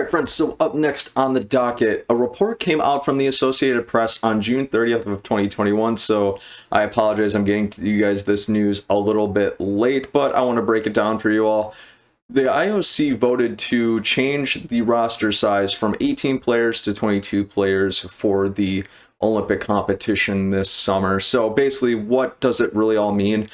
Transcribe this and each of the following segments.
Alright friends, so up next on the docket, a report came out from the Associated Press on June 30th of 2021, so I apologize, I'm getting to you guys this news a little bit late, but I want to break it down for you all. The IOC voted to change the roster size from 18 players to 22 players for the Olympic competition this summer. So basically, what does it really all mean?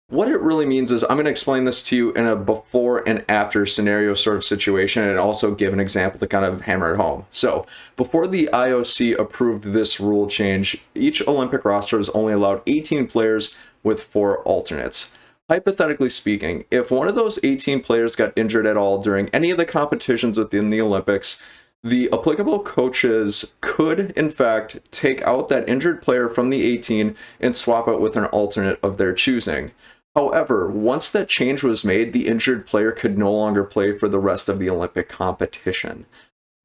What it really means is I'm going to explain this to you in a before and after scenario sort of situation and also give an example to kind of hammer it home. So before the IOC approved this rule change, each Olympic roster is only allowed 18 players with 4 alternates. Hypothetically speaking, if one of those 18 players got injured at all during any of the competitions within the Olympics, the applicable coaches could, in fact, take out that injured player from the 18 and swap it with an alternate of their choosing. However, once that change was made, the injured player could no longer play for the rest of the Olympic competition.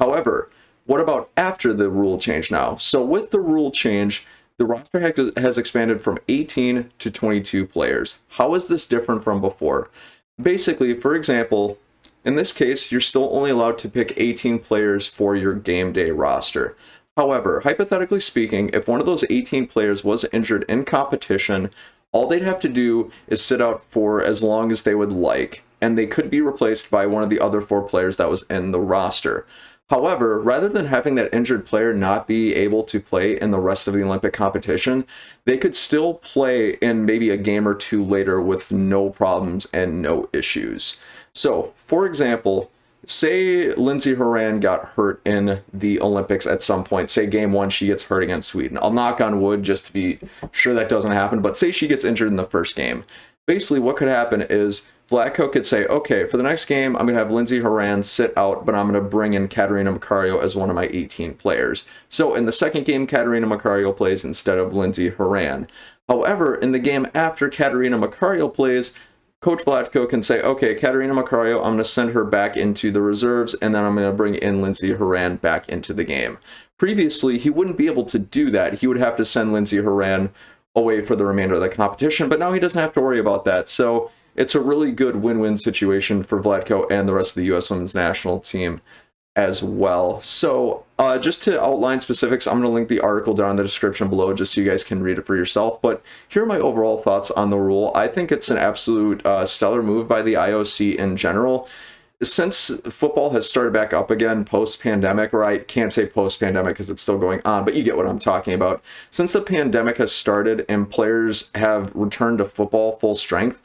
However, what about after the rule change now? So with the rule change, the roster has expanded from 18 to 22 players. How is this different from before? Basically, for example, in this case, you're still only allowed to pick 18 players for your game day roster. However, hypothetically speaking, if one of those 18 players was injured in competition, all they'd have to do is sit out for as long as they would like, and they could be replaced by one of the other 4 players that was in the roster. However, rather than having that injured player not be able to play in the rest of the Olympic competition, they could still play in maybe a game or 2 later with no problems and no issues. So, for example, say Lindsey Horan got hurt in the Olympics at some point. Say game 1, she gets hurt against Sweden. I'll knock on wood just to be sure that doesn't happen, but say she gets injured in the first game. Basically, what could happen is Vlatko could say, okay, for the next game, I'm going to have Lindsey Horan sit out, but I'm going to bring in Katarina Macario as one of my 18 players. So in the second game, Katarina Macario plays instead of Lindsey Horan. However, in the game after Katarina Macario plays, Coach Vlatko can say, okay, Katarina Macario, I'm going to send her back into the reserves, and then I'm going to bring in Lindsey Horan back into the game. Previously, he wouldn't be able to do that. He would have to send Lindsey Horan away for the remainder of the competition, but now he doesn't have to worry about that. So it's a really good win-win situation for Vlatko and the rest of the U.S. Women's National Team as well. So just to outline specifics, I'm going to link the article down in the description below just so you guys can read it for yourself. But here are my overall thoughts on the rule. I think it's an absolute stellar move by the IOC in general. Since football has started back up again post-pandemic, or I can't say post-pandemic because it's still going on, but you get what I'm talking about. Since the pandemic has started and players have returned to football full strength,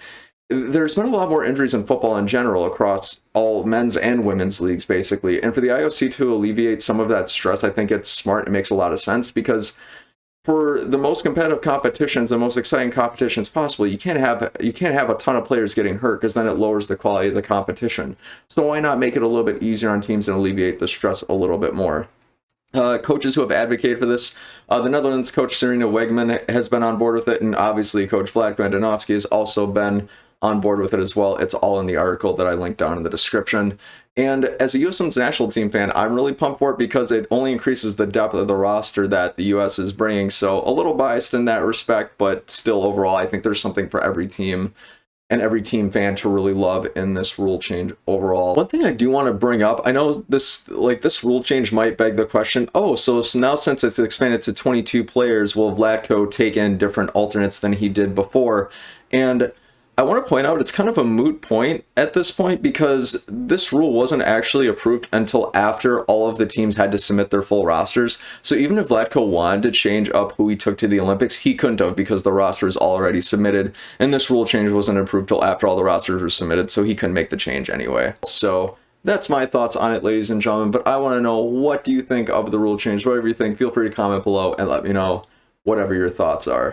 there's been a lot more injuries in football in general across all men's and women's leagues, basically. And for the IOC to alleviate some of that stress, I think it's smart. It makes a lot of sense because for the most competitive competitions and most exciting competitions possible, you can't have a ton of players getting hurt because then it lowers the quality of the competition. So why not make it a little bit easier on teams and alleviate the stress a little bit more? Coaches who have advocated for this, the Netherlands coach Serena Wegman has been on board with it, and obviously Coach Vlatko Andonovski has also been on board with it as well. It's all in the article that I linked down in the description. And as a U.S. Women's National Team fan, I'm really pumped for it because it only increases the depth of the roster that the U.S. is bringing. So a little biased in that respect, but still overall, I think there's something for every team and every team fan to really love in this rule change overall. One thing I do want to bring up, I know this rule change might beg the question, so now since it's expanded to 22 players, will Vlatko take in different alternates than he did before? And I want to point out it's kind of a moot point at this point because this rule wasn't actually approved until after all of the teams had to submit their full rosters. So even if Vlatko wanted to change up who he took to the Olympics, he couldn't have because the roster is already submitted. And this rule change wasn't approved till after all the rosters were submitted, so he couldn't make the change anyway. So that's my thoughts on it, ladies and gentlemen. But I want to know, what do you think of the rule change? Whatever you think, feel free to comment below and let me know whatever your thoughts are.